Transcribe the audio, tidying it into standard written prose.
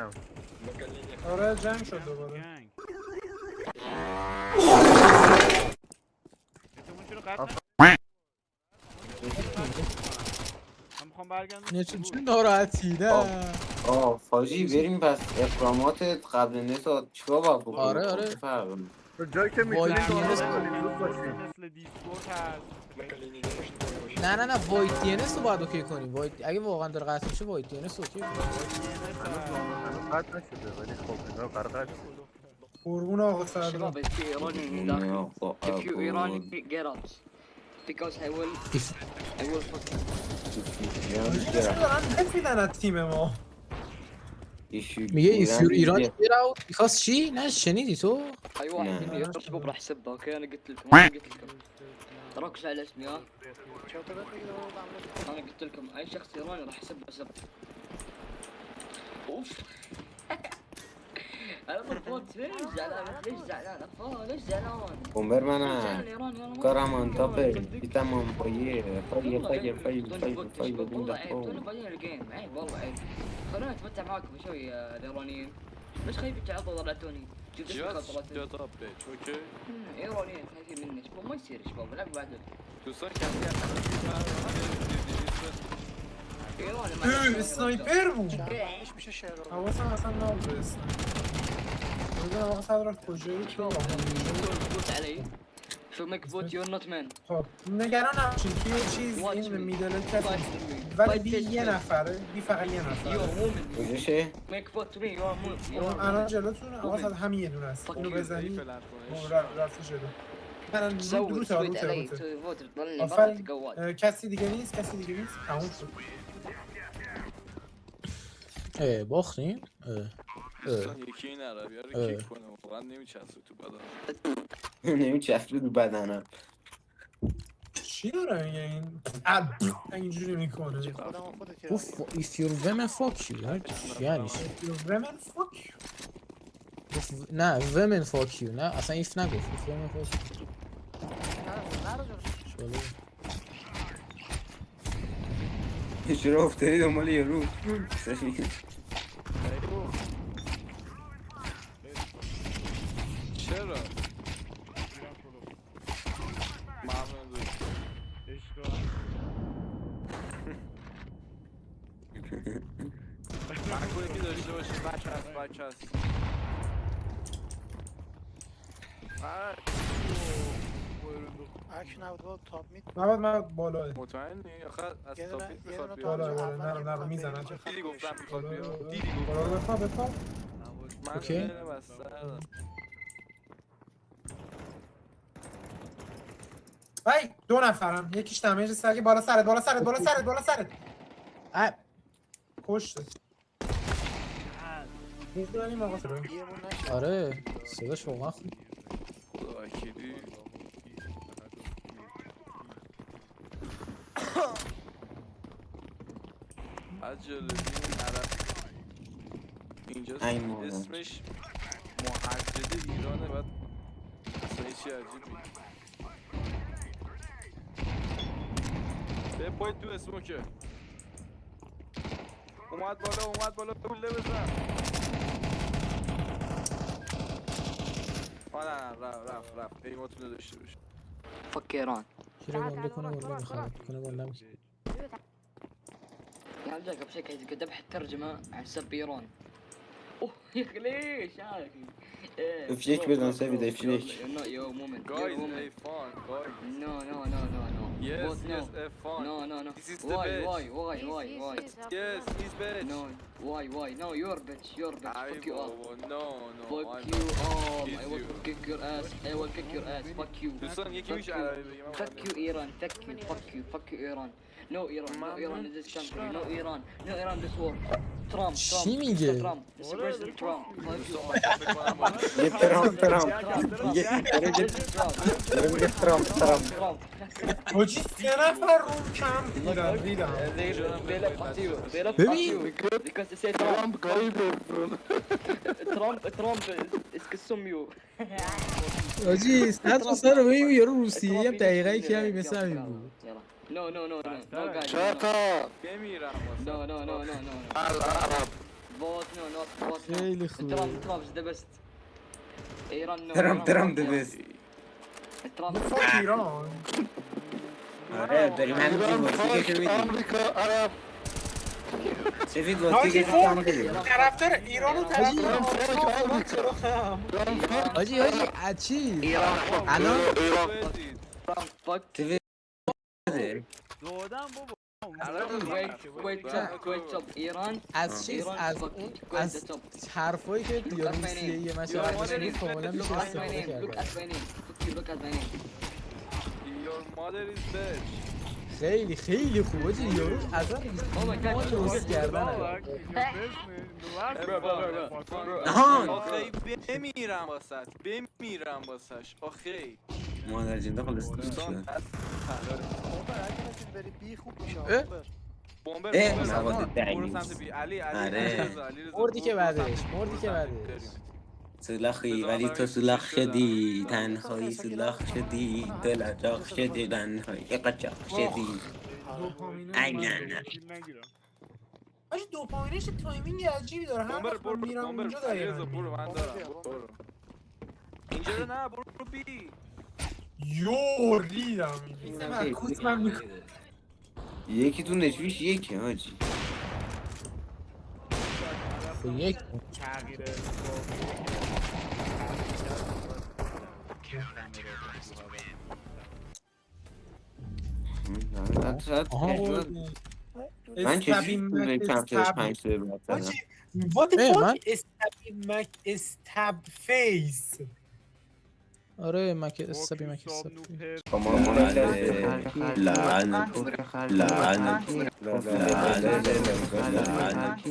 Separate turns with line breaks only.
جمع.
آره جنگ شد دوباره.
جنگ احتمال چرا قطع نشد؟ من میخوام برگردم
نه چون ناراحتی نه.
فاجی بریم پس اقدامات قبل نسا چیکار باید بکنیم؟
آره آره
چه فرقی می‌کنه؟
تو جایی که میتونی
وای،
تو
DNS
کنی باشی.
مثل دیسکورد هست
نه وایت دی ان اس رو باید اوکی کنی. وایت اگه واقعا داره قطع میشه وایت دی ان اس اوکی کنی.
هنوز قطع نشده ولی خب انگار قرار قطع شده.
قربون آقا
الشباب
صدرا.
if you Iranian
نه،
داخل if you Iranian get out because I will fuck you
دارن بهت میدن از تیم ما.
میگه
میگه if you're ایرانی get out because چی؟ نه شنیدی تو؟
اي واحد
نعم.
مني شباب راح سبه اوكي انا قلت لكم ركزوا على اسمي ها انا قلت لكم اي شخص ايراني راح اسبه اوف انا بالضبط ليش زعلان اطفال ليش زعلان
بومبر
زعلان
منم
ايراني
کارم انتاپه دیتم فایه بدون
والله عيب
دفعه
تونا بعدين الجيم عيب والله عيب خلوني اتمتع معاكم شوي الايرانيين بس خايف تعضوا طلعتوني جبت خاطراتي
اوکی
ايرانيين خايفين مني شباب ما يصير شباب لعب بعد
دوستان کسی هست
ايراني ما
اسنایپر بود. حواسم اصلا نبود به اسنایپر. بودم آقا صدرا کجایی تو؟
فوت علي شو ميك فوت يور نوت مان
خب نگران نباشین توی چیز این میدل کسی ولی بی یه نفره بی فقط یه
يور
نفره.
وومن
کجاشه؟
ميك فوت تو مي يور مو
الان جلوتون آقا صد همین یه دونه است. اینو بزنی رفت جلو. من
سوي
روته
سويت علي
روته.
فوت تضلني برا
آفرین.
تقوال
کسی دیگه نیست تموم شد. باختیم؟
دوستان یکی این عربی ها رو کیک کنه واقعا نمیچسبه تو بدن
نمیچسبه تو بدنم
چی داره میگه این؟ اینجوری میکنه. گفت if you're women fuck you. یعنی چی؟ if you're women fuck you. نه women fuck you. نه اصلا if نگفت if women fuck you.
چرا افتادی دنبال یه رو
چرا؟ ممنون دوست مکوی که داشته باشیم بچه هست
من بالاه
مطمئنی؟ آخه از تاپیت میخواد
بالا نرو میزنم.
دیدی گفتم میخواد بیا دیدی
بالا رو
گفتم
بخواه
من
اوکی.
خیلی بسته
ای دو نفرم یکیش دمیج سگه بالا سرت پشت میدونیم آقا آره صداش واقعا خوب.
خدا وکیلی از جلوی این عرب اینجا اسمش محجد ایرانه بعد اصلا چی عجیبی به پایت تو اسموکه اومد بالا بوله بزن رفت ایماتونو داشته باشه
فك ايران
چرا گنده کنه بالا بخواد کنه بالا میشه.
يا رجال قبل شوي كنت ابحث ترجمه عن سب ايران اوه يا اخي ليش يا اخي
افشيك بدنا نسوي ده افشيك
No, yo, moment.
guys
Yo,
hey fun guys
No.
yes
Both
yes
no.
have fun
No.
this is the best
Why?
yes he's best
No. Why? No, you're bitch. Fuck you all.
no
Fuck
I'm
you
not.
all.
He's
I will
you.
kick your ass. Fuck you.
دوستان یکی میشه عربی بگه من
Fuck you, Iran. Fuck you, Iran. No, Iran in this country. No, Iran this war. Trump.
چی میگه؟
Trump. Mr. President Trump. Fuck you.
یه ترامپ یه ترامپ
حاجی سه نفر رو کم بودن ریدم.
They left at you.
ببین
Because they say Trump. Trump is کسومیو.
حاجی صد سر ببین یارو روسیه هم دقیقه که همین مثل همین بود.
No, guys.
بمیرم
No.
العرب
فوت نو نوت فوت نو
خیلی خوبه.
ترامب ذا بيست ايران نو
ترامپ ده بست.
ترامب
فاک ایران.
آره داریم همین واسه که میدیم.
آمریکا عرب
سفید
حاجی
واسه که
فوق
میدیم.
طرفدار ایران و طرفدار
حاجی چی؟
الان فاک
سفید ده.
دادم بابا
کويت توب ايران
از چیز از اون از حرفایی که توی روسیه یه مشاهده می‌کنی کاملا میشه استفاده کرد.
Your mother is bitch.
خیلی خیلی خوبه چی یارو اصلا ما درست کردن
آها
آخه بمیرم واسش بمیرم واسش آخه
مادر جنده خلاص
دوستان
شد.
بمبر
اه،
بمبر
سواد
برو
دعیوز.
سمت بی علی
آره.
علی رضا
مردی که
برو
بعدش
سمت بی.
مردی که
برو
بعدش
سمت بریم.
سلاخی ولی تو سلاخ شدی تنهایی سلاخ شدی دل اجاق شدی تنهایی قچاق شدی ای نه نه
حاجی دوپامینش تایمینگ عجیبی داره. هر
بمبر
وقت من میرم
بمبر
اونجا
علی
دقیقا
رضا برو من دارم برو اینجا رو نه برو بی
یو ریدم کوت من میکنم.
یکی تو نشویش یکی حاجی
یک
تغییر
من چجوری توی کمترش 5 سه بعد زدم
حاجی what the
من-
fuck stab face.
آره مک استابی مک استابی
لعنت لعنت لعنت